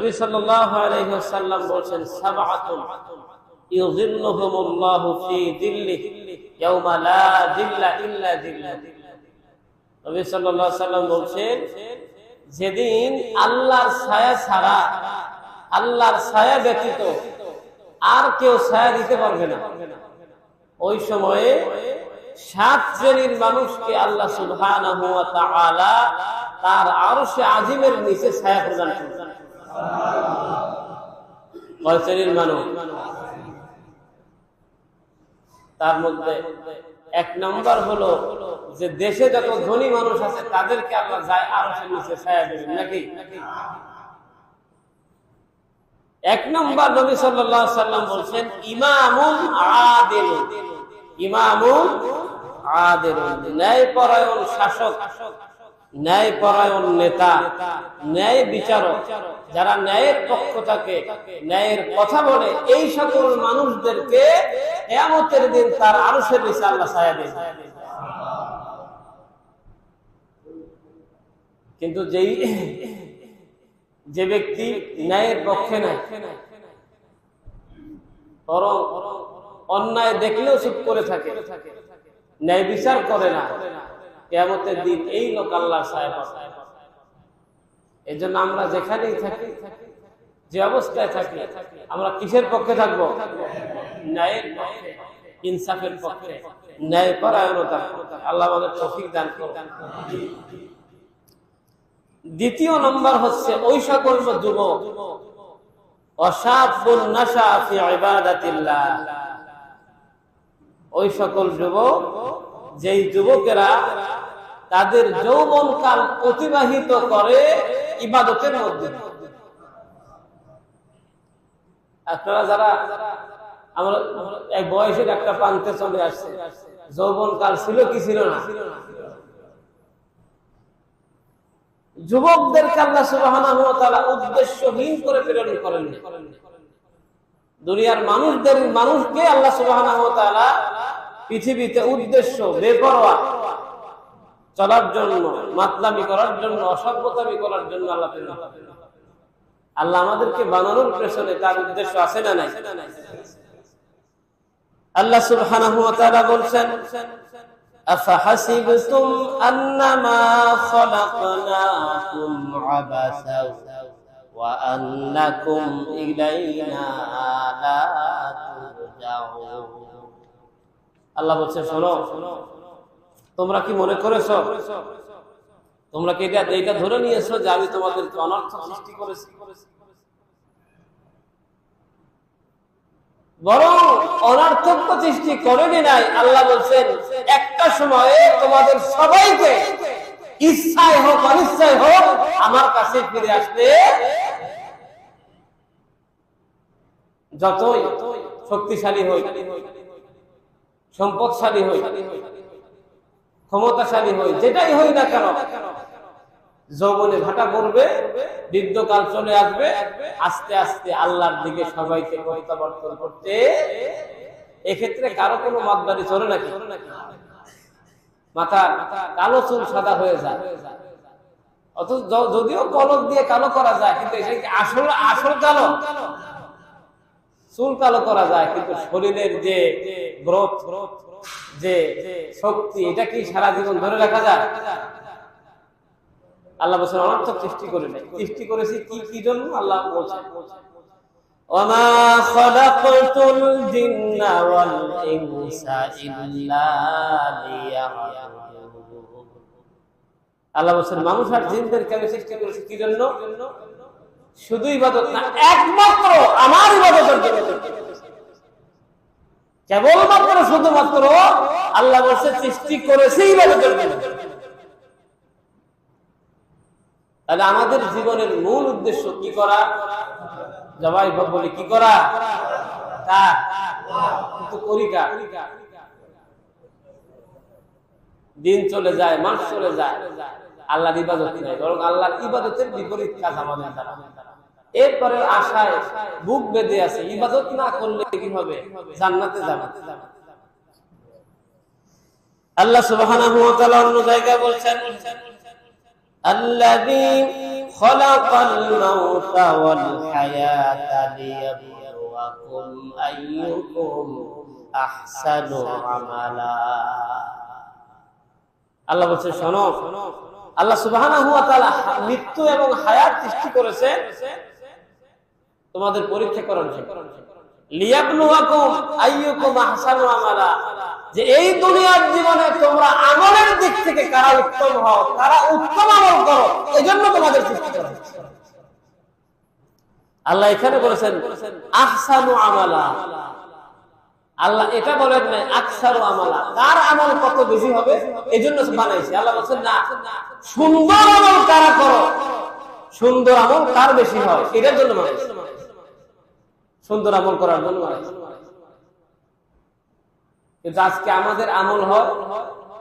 নবী সাল্লাল্লাহু আলাইহি ওয়াসাল্লাম বলেন সাবআতুন ইউযিল্লুহুমুল্লাহু ফি যিল্লিহি ইয়াওমা লা যিল্লা ইল্লা যিল্লাহ। নবী সাল্লাল্লাহু আলাইহি ওয়াসাল্লাম বলেন যেদিন আল্লাহর ছায়া ছাড়া, আল্লাহর ছায়া ব্যতীত আর কেউ ছায়া দিতে পারবে না, ওই সময়ে 7 শ্রেণীর মানুষকে আল্লাহ সুবহানাহু ওয়া তাআলা তার আরশে আজিমের নিচে ছায়া প্রদান করবেন। কয় শ্রেণীর মানুষ? তার মধ্যে 1 নম্বর হলো যে দেশে যত ধনী মানুষ আছে তাদেরকে আল্লাহ যায় আরশের নিচে ছায়া দেবেন, নাকি? 1 নম্বর নবী সাল্লাল্লাহু আলাইহি ওয়াসাল্লাম বলেন ইমামুন আদিল, ইমামুন আদিল, ন্যায়পরায়ণ শাসক, ন্যায়পরায়ণ নেতা, ন্যায় বিচারক, যারা ন্যায়ের পক্ষ থাকে, ন্যায়ের কথা বলে, এই সকল মানুষদেরকে কিয়ামতের দিন তার আরশের নিচে আল্লাহ ছায়া দেন। কিন্তু যে ব্যক্তি ন্যায়ের পক্ষে নাই, বরং অন্যায় দেখলেও চুপ করে থাকে, ন্যায় বিচার করে না, কিয়ামতের দিন এই লোক আল্লাহর ছায়া পাবে। এই জন্য আমরা যেখানেই থাকি, যে অবস্থায় থাকি, আমরা কিসের পক্ষে থাকবো? ন্যায়ের পক্ষে, ইনসাফের পক্ষে, ন্যায় পরায়ণতা। আল্লাহ আমাদের তৌফিক দান করুন। দ্বিতীয় নম্বর হচ্ছে ওই সকল যুবক অশাবুন নাশা ফি ইবাদাতিল্লাহ, ওই সকল যুবক যেই যুবকেরা তাদের যৌবনকাল অতিবাহিত করে ইবাদতের মধ্যে। আপনারা যারা আমরা এক বয়সের একটা প্রান্তে চলে আসছে, যৌবনকাল ছিল কি ছিল না? যুবকদেরকে আল্লাহ সুবহানাহু ওয়া তাআলা উদ্দেশ্যহীন করে প্রেরণ করেন। দুনিয়ার মানুষকে আল্লাহ সুবহানাহু ওয়া তাআলা পৃথিবীতে উদ্দেশ্য বেপরোয়া চলার জন্য, মাতলামি করার জন্য, অসভ্যতামি করার জন্য আল্লাহ প্রেরণ করেন। আল্লাহ আমাদেরকে বানানোর পেছনে তার উদ্দেশ্য আছে না নাই? আল্লাহ সুবহানাহু ওয়া তাআলা বলেন আফাহাসিবতুম আন্নামা খালাকনাকুম আবাসা ওয়া আন্নাকুম ইলাইনা লা তুরজাউন। আল্লাহ বলছে শোনো, তোমরা কি মনে করেছো, তোমরা কি এটা ধরে নিয়েছো যে আমি তোমাদেরকে অনর্থক সৃষ্টি করেছি? বরং অনর্থক সৃষ্টি করেনি নাই। আল্লাহ বলছেন একটা সময়ে তোমাদের সবাইকে ইচ্ছায় হোক অনিচ্ছায় হোক আমার কাছে ফিরে আসতে, যতই শক্তিশালী হই, সম্পদশালী হই, ক্ষমতাশালী হই, যেটাই হই না কেন, যৌবনে ভাটা পড়বে, বৃদ্ধকাল চলে আসবে, আস্তে আস্তে আল্লাহর দিকে সবাইকে প্রত্যাবর্তন করতে। এক্ষেত্রে কারো কোনো মাতবাড়ি চলে নাকি? মাথা কালো চুল সাদা হয়ে যায়, অথচ যদিও কলক দিয়ে কালো করা যায়, কিন্তু আসল কালো চুল কালো করা যায়, কিন্তু শরীরের যে গ্রোথ, যে শক্তি, এটা কি সারা জীবন ধরে রাখা যায়? আল্লাহ বলেন অনর্থক সৃষ্টি করে নাই, সৃষ্টি করেছি কি জন্য? আল্লাহ বলেন ওয়ামা খালাকতুল জিন্না ওয়াল ইনসা ইল্লা লিয়াবুদুন। আল্লাহ বলেন মানুষ আর জিনদেরকে আমি সৃষ্টি করেছি কি জন্য? শুধু ইবাদত না, একমাত্র আমার ইবাদতের জন্য। কেবলমাত্র শুধুমাত্র আল্লাহ বলেন সৃষ্টি করেছি ইবাদতের জন্য। তাহলে আমাদের জীবনের মূল উদ্দেশ্য কি করা? জবাই বলি কি করা? কিন্তু করি কার? দিন চলে যায়, মাস চলে যায়, আল্লাহর ইবাদত নাই, বরং আল্লাহর ইবাদতের বিপরীত কাজ আমাদের দ্বারা। এরপরে আশায় বুক বেঁধে আছে, ইবাদত না করলে কি হবে? জান্নাতে যাবে। আল্লাহ সুবহানাহু ওয়া তাআলা অন্য জায়গায় বলছেন আল্লাযী খালাকাল মাউতা ওয়াল হায়াতা লিয়াবলুয়াকুম আইয়ুকুম আহসানু আমালা। আল্লাহ বলছে, শোনো, আল্লাহ সুবহানাহু ওয়া তাআলা মৃত্যু এবং হায়াত সৃষ্টি করেছে তোমাদের পরীক্ষা করার জন্য। লিয়াবলুয়াকুম আইয়ুকুম আহসানু আমালা, যে এই দুনিয়ার জীবনে তোমরা আমলের দিক থেকে কারা উত্তম হও, কারা উত্তম আমল করো, এজন্য তোমাদের সৃষ্টি করা হয়েছে। আল্লাহ এখানে বলেছেন আহসানু আমালা। আল্লাহ এটা বলেন নাই আকসারু আমালা, কার আমল কত বেশি হবে এজন্য বানাইছে। আল্লাহ বলেছেন না, সুন্দর আমল কারা করো, সুন্দর আমল কার বেশি হয় এটার জন্য বানাইছে, সুন্দর আমল করার জন্য বানাইছে। কিন্তু আজকে আমাদের আমল হয়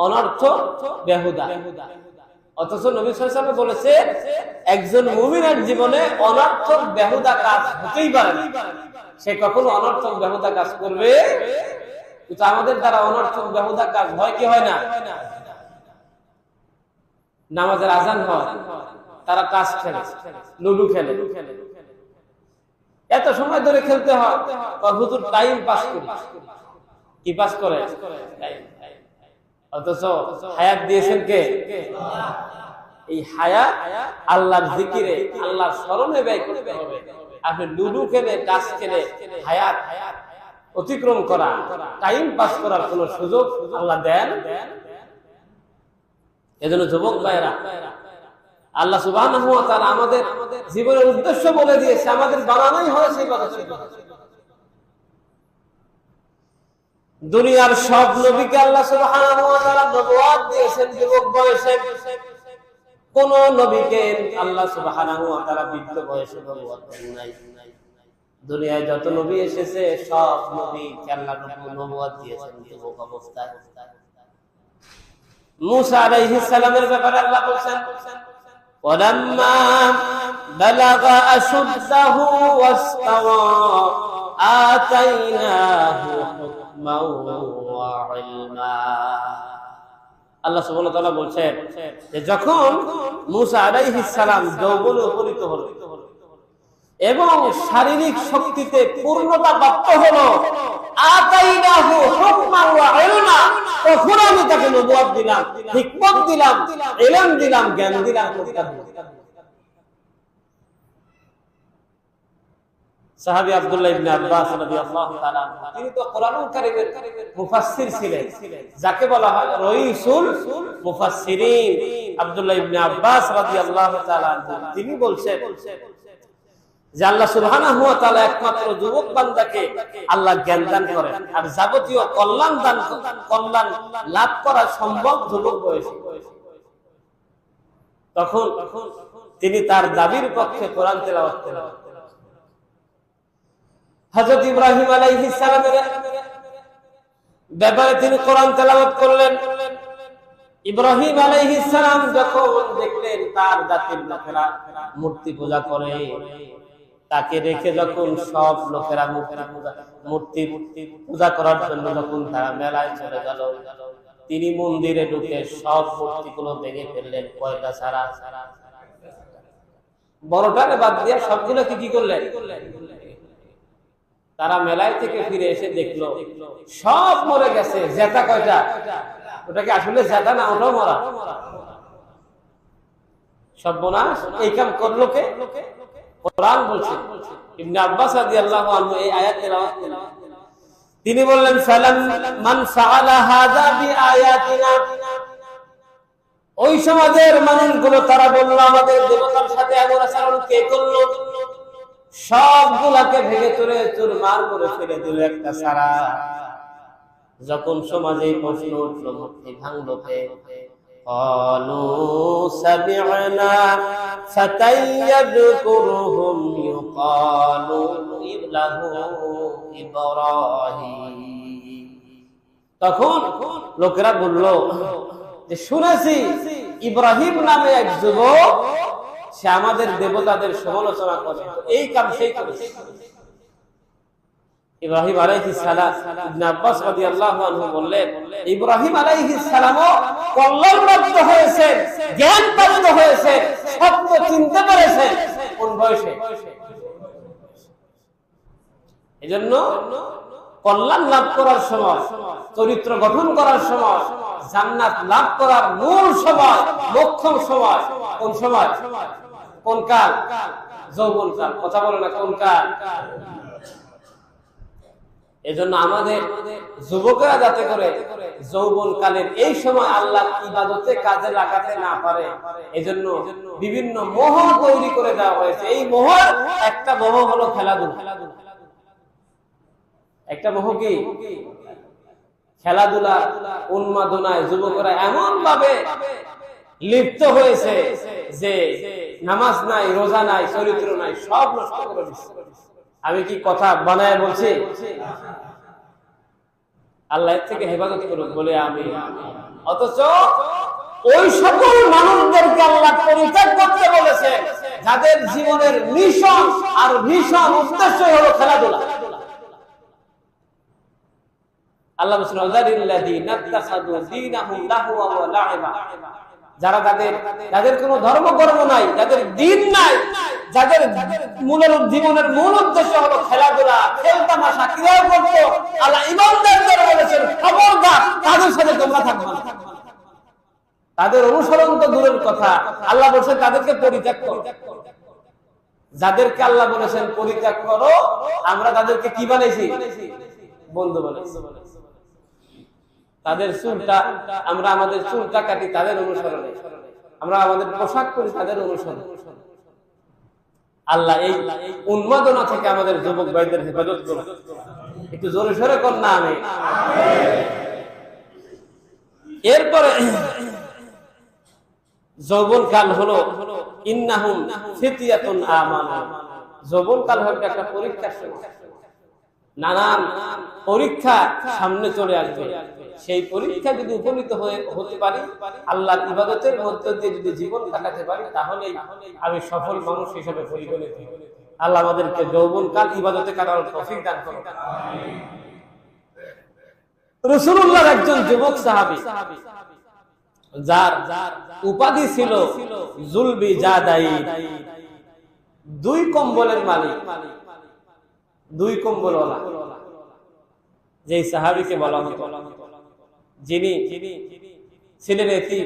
অনর্থ বেহুদা, অথচ নবী সাল্লাল্লাহু আলাইহি ওয়াসাল্লাম বলেছে একজন মুমিনের জীবনে অনর্থক বেহুদা কাজ হতেই পারে না, সে কখনো অনর্থক বেহুদা কাজ করবে। কিন্তু আমাদের দ্বারা অনর্থক বেহুদা কাজ হয় কি হয় না? নামাজের আজান হয়, তারা কাজ খেলে, লুডু খেলে, এত সময় ধরে খেলতে হয়, হুজুর টাইম পাস করে, কি পাস করে? অথচ হায়াত দিয়েছেন কে? এই হায়াত আল্লাহর জিকিরে, আল্লাহর স্মরণে ব্যয় করতে হবে। আপনি লুডু খেলে, কাজ খেলে হায়াত অতিক্রম করা, টাইম পাস করার কোন সুযোগ আল্লাহ দেন? এজন্য যুবক ভাইরা, আল্লাহ সুবহানাহু ওয়া তাআলা আমাদের জীবনের উদ্দেশ্য বলে দিয়েছে, আমাদের বানানোই হয়েছে ইবাদত। দুনিয়ার সব নবীকে আল্লাহ সুবহানাহু ওয়া তাআলা নবুয়ত দিয়েছেন যুবক বয়সে, কোন নবীকে আল্লাহ সুবহানাহু ওয়া তাআলা বৃদ্ধ বয়সে নবুয়ত দেন নাই। দুনিয়ায় যত নবী এসেছে সব নবীকে আল্লাহ নবুয়ত দিয়েছেন যুবক অবস্থায়। মূসা আলাইহিস সালামের ব্যাপারে আল্লাহ বলেন, ওয়ালাম্মা বালাগা আশুদ্দাহু ওয়াস্তাওয়া আতাইনাহু হুকমান ওয়া ইলমা। আল্লাহ সুবহানাহু ওয়া তাআলা বলেন যে যখন মূসা আলাইহিস সালাম যৌবনে উপনীত হলো এবং শারীরিক শক্তিতে পূর্ণতা প্রাপ্ত হলো, আতাইনাহু হুকমান ওয়া ইলমা, তখন আমি তাকে নবুয়ত দিলাম, হিকমত দিলাম, ইলম দিলাম, জ্ঞান দিলাম। সাহাবী আব্দুল্লাহ ইবনে আব্বাস রাদিয়াল্লাহু তাআলা, তিনি তো কোরআনুল কারীমের মুফাসসির ছিলেন, যাকে বলা হয় রাইসুল মুফাসসিরিন। আব্দুল্লাহ ইবনে আব্বাস রাদিয়াল্লাহু তাআলা তিনি বলছেন যে আল্লাহ সুবহানাহু ওয়া তাআলা একমাত্র যুবক বান্দাকে আল্লাহ জ্ঞান দান করেন, আর যাবতীয় কল্যাণ লাভ করা সম্ভব যুবক বয়সে। তখন তিনি তার দাবির পক্ষে কোরআন তেলাওয়াত করেন। হযরত ইব্রাহিম আলাইহিস সালামের ব্যাপারে তিনি কোরআন তেলাওয়াত করলেন। ইব্রাহিম আলাইহিস সালাম যখন দেখলেন তার জাতির লোকেরা মূর্তি পূজা করে, তাকে রেখে যখন সব লোকেরা মূর্তি পূজা করার জন্য যখন তারা মেলায় চলে গেল, তিনি মন্দিরে ঢুকে সব মূর্তিগুলো ভেঙে ফেললেন, কয়টা ছাড়া। বড়টাকে বাদ দিয়ে সবগুলোকে কি করলেন? তারা মেলায় থেকে ফিরে এসে দেখলো সব মরে গেছে। জেতা কয়টা? ওটাকে আসলে জেতা না, ওটাও মরা। সর্বনাশ, এই কাম করলো কে? কোরআন বলছে। ইবনে আব্বাস রাদিয়াল্লাহু আনহু এই আয়াত তেলাওয়াত করলেন। তিনি বললেন, সালাম মান ফাআলা হাযা বিআয়াতিনা। ওই সমাজের মানুষগুলো তারা বলল, আমাদের দেবতার সাথে এমন আচরণ কে করলো? সবগুলাকে ভেঙে চুরে চুরমার করে ফেলে দিল একটা সারা। যখন সমাজে প্রশ্ন উঠল, মূর্তি ভাঙলো কে? ক্বালু সামি'না ফাতান ইয়াযকুরুহুম ইউকালু লাহু ইব্রাহিম। তখন লোকেরা বলল যে শুনেছি ইব্রাহিম নামে এক যুবক, সে আমাদের দেবতাদের সমালোচনা করে, এই কাম সেই করেছে। ইব্রাহিম আলাইহিস সালাম, ইবনে আব্বাস রাদিয়াল্লাহু আনহু বললেন, ইব্রাহিম আলাইহিস সালামও কল্যাণপ্রাপ্ত হয়েছেন, জ্ঞান প্রাপ্ত হয়েছেন, সত্য চিনতে পেরেছেন কোন বয়সে? এজন্য কল্যাণ লাভ করার সময়, চরিত্র গঠন করার সময়, জান্নাত লাভ করার মূল সময়, মোক্ষম সময় কোন সময়? কোন কাল? যৌবন কাল। কথা বলে না, কোন কাল? এজন্য আমাদের যুবকেরা যাতে করে যৌবন কালের এই সময় আল্লাহর ইবাদতে কাজে লাগাতে না পারে, এজন্য বিভিন্ন মোহ তৈরি করে দেওয়া হয়েছে। এই মোহর একটা মোহ হলো খেলাধুলা। একটা মোহ কি? খেলাধুলা, উন্মাদনায় যুবকরা এমন ভাবে লিপ্ত হয়েছে যে নামাজ নাই, রোজা নাই, চরিত্র নাই, সব নষ্ট করে দিচ্ছে। আমি কি কথা বানায় বলছি? আল্লাহ এর থেকে হেফাজত করুন বলে আমি। অথচ ওই সকল মানুষদেরকে আল্লাহ পরিত্যাগ করতে বলেছে যাদের জীবনের মিশন আর ভীষণ উদ্দেশ্য হলো খেলাধুলা। আল্লাহ যারা যাদের কোনো ধর্মকর্ম নাই, যাদের দিন নাই, যাদের জীবনের মূল উদ্দেশ্য হলো খেলাধুলা, খেলতামাশা কিভাবে করতো আল্লাহ ইমানদারদের বলেছেন খবরদার তাদের সাথে তোমরা থাকবে না। তাদের অনুসরণ তো দূরের কথা, আল্লাহ বলেছেন তাদেরকে পরিত্যাগ করো। যাদেরকে আল্লাহ বলেছেন পরিত্যাগ করো, আমরা তাদেরকে কি বানাইছি? বন্ধু বানাইছি। তাদের চুলটা, আমরা আমাদের চুলটা কাটি তাদের অনুসরণে, আমরা আমাদের পোশাক করি তাদের অনুসরণে। আল্লাহ এই উন্মাদনা থেকে আমাদের যুবক ভাইদের হেফাজত করুন। একটু জোরে সোরে কর না আমি। এরপরে যৌবন কাল হলো ইন্নাহুম ফিতিয়াতুন আমানু। যৌবন কাল হলো একটা পরীক্ষার সময়, নানান পরীক্ষা সামনে চলে আসবে। সেই পরীক্ষা যদি উপনীত হতে পারি, আল্লাহর ইবাদতের মধ্য দিয়ে যদি জীবন কাটাতে পারি, তাহলে আমি সফল মানুষ হিসেবে পরিগণিত। আল্লাহ আমাদেরকে যৌবন কাল ইবাদতে কাটানোর তৌফিক দান করুন। রাসূলুল্লাহর একজন যুবক সাহাবী, যার উপাধি ছিল যুলবি জাদাইন, দুই কম্বলের মালিক, দুই কম্বলওয়ালা, যে সাহাবীকে বলা হতো, যিনি ছিলেন এতিম।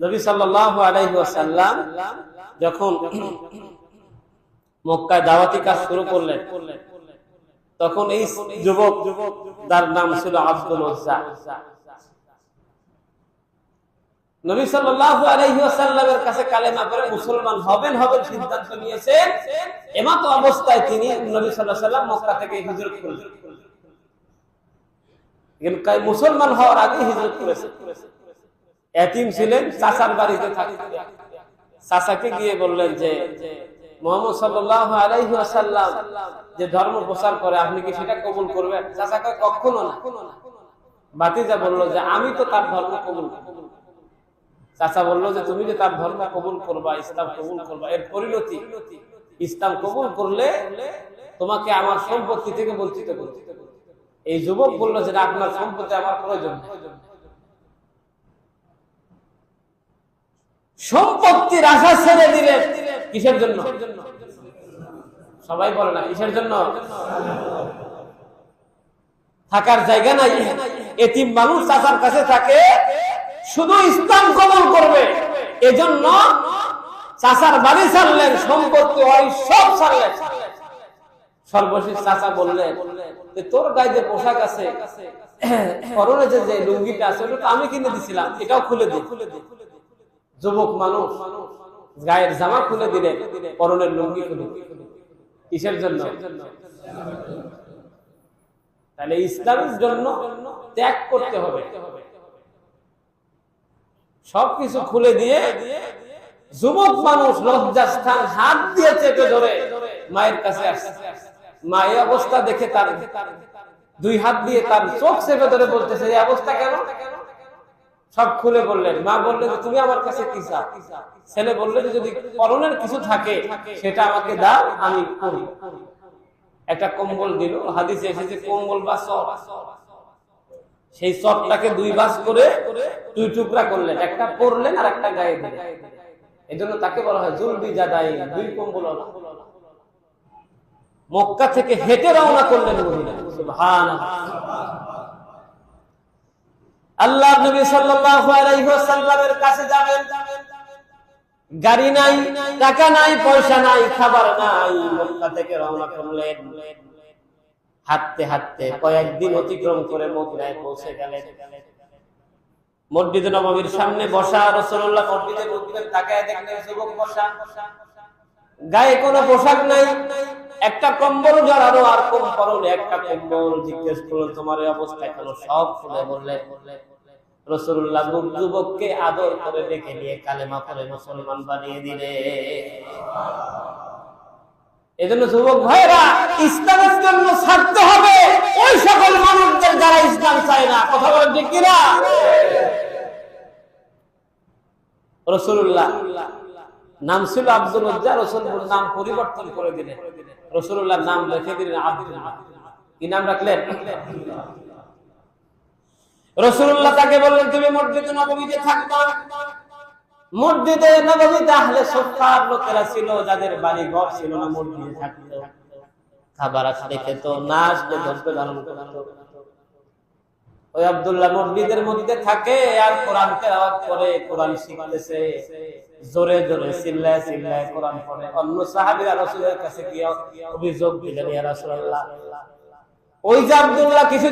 নবী সাল্লাল্লাহু আলাইহি ওয়াসাল্লাম যখন মক্কায় দাওয়াতি কাজ শুরু করলেন, তখন এই যুবক, যার নাম ছিল আব্দুল উজ্জা, নবী সাল্লাল্লাহু আলাইহি ওয়াসাল্লামের কাছে কালেমা পড়ে মুসলমান হবেন সিদ্ধান্ত নিয়েছেন। এমত অবস্থায় তিনি নবী সাল্লাল্লাহু আলাইহি ওয়াসাল্লাম মক্কা থেকে হিজরত করলেন। মুসলমান হওয়ার আগে হিজরত করেছেন। এতিম ছিলেন, চাচার বাড়িতে থাকতেন। চাচাকে গিয়ে বললেন যে মুহাম্মদ সাল্লাল্লাহু আলাইহি ওয়াসাল্লাম যে ধর্ম প্রচার করে, আপনি কি সেটা কবুল করবেন? চাচা কয় কখনো না। ভাতিজা বলল যে আমি তো তার ধর্ম কবুল করব। চাচা বলল যে তুমি যে তার ধর্ম কবুল করবা, ইসলাম কবুল করবা, এর পরিণতি ইসলাম কবুল করলে তোমাকে আমার সম্পত্তি থেকে বঞ্চিত করতে। এই যুবক বলল যে আপনার সম্পত্তি আমার প্রয়োজন নেই। সম্পত্তির আশা ছেড়ে দিলেন কিসের জন্য? সবাই বলে না কিসের জন্য? থাকার জায়গা নাই, এতিম মানুষ চাচার কাছে থাকে, শুধু ইসলাম কবুল করবে এজন্য চাচার বাড়ি ছাড়লেন, সম্পত্তি হয় সব ছাড়লেন। সর্বশেষ চাচা বললেন যে তোর গায়ে যে পোশাক আছে, পরনে যে লুঙ্গিটা আছে, ওটা আমি কিনে দিছিলাম, এটাও খুলে দিই। যুবক মানুষ গায়ের জামা খুলে দিলেন, পরনের লুঙ্গি খুলে দিলেন। কিসের জন্য? তাহলে ইসলামের জন্য ত্যাগ করতে হবে। সবকিছু খুলে দিয়ে যুবক মানুষ লজ্জাস্থান হাত দিয়ে চেপে ধরে মায়ের কাছে আসছে। মা এই অবস্থা দেখে তার দুই হাত দিয়ে তার চোখ চেপে ধরে বলতেছে এই অবস্থা কেন? সব খুলে বললেন। মা বললেন যে তুমি আমার কাছে কি চাও? ছেলে বললেন যে যদি পরনের কিছু থাকে সেটা আমাকে দাও, আমি করি। একটা কম্বল দিল, হাদিসে এসেছে কম্বল বা চট, সেই চটটাকে দুই ভাঁজ করে দুই টুকরা করলেন, একটা পরলেন আর একটা গায়ে দিলেন। এজন্য তাকে বলা হয় জুলবি জাদাই, দুই কম্বল। মক্কা থেকে হেঁটে রওনা করলেন মদিনা। সুবহানাল্লাহ। আল্লাহর নবী সাল্লাল্লাহু আলাইহি ওয়াসাল্লামের কাছে যাবেন, গাড়ি নাই, টাকা নাই, পয়সা নাই, খাবার নাই। মক্কা থেকে রওনা করলেন, হাঁটতে হাঁটতে কয়েকদিন অতিক্রম করে মদিনায় পৌঁছে গেলেন। মসজিদে নববীর সামনে বসা রাসূলুল্লাহ মসজিদের মধ্যে তাকায় দেখলেন যুবক বসা, গায়ে কোনো পোশাক নাই, একটা কম্বল জড়ানো আর কম পরনে একটা কম্বল। জিজ্ঞেস করলেন তোমার এই অবস্থা কেন? সব খুলে বললেন। রাসূলুল্লাহ যুবককে আদর করে ডেকে নিয়ে কালেমা পড়ে মুসলমান বানিয়ে দিলেন। এজন্য যুবক ভাইরা, ইসলামের জন্য ছাড়তে হবে ওই সকল মানুষদের যারা ইসলাম চায় না। কথা বলেন ঠিক কিনা? রাসূলুল্লাহ নাম ছিল আব্দুল উজ্জা, রাসূলুল্লাহ নাম পরিবর্তন করে দিলেন, রাসূলুল্লাহ নাম লিখে দিলেন আব্দুল্লাহ। কি নাম রাখলেন? রাসূলুল্লাহ তাকে বললেন তুমি মসজিদে নববীতে থাকবা। মসজিদে নববীতে আহলে সুফফার লোকেরা ছিল, যাদের বাড়ি ঘর ছিল না, মসজিদে থাকতো। খাবার আসলে খেত, না আসলে ধৈর্য ধারণ করত। ওই আব্দুল্লাহ মসজিদের মধ্যে থাকে আর কোরআন তেলাওয়াত করে, কোরআন শিখতেছে, জোরে জোরে চিল্লায় চিল্লায় কোরআন পড়ে। অন্য সাহাবীরা রাসূলের কাছে গিয়ে অভিযোগ দিলেন, ইয়া রাসূলুল্লাহ, ওই যে আব্দুল্লাহ কিছু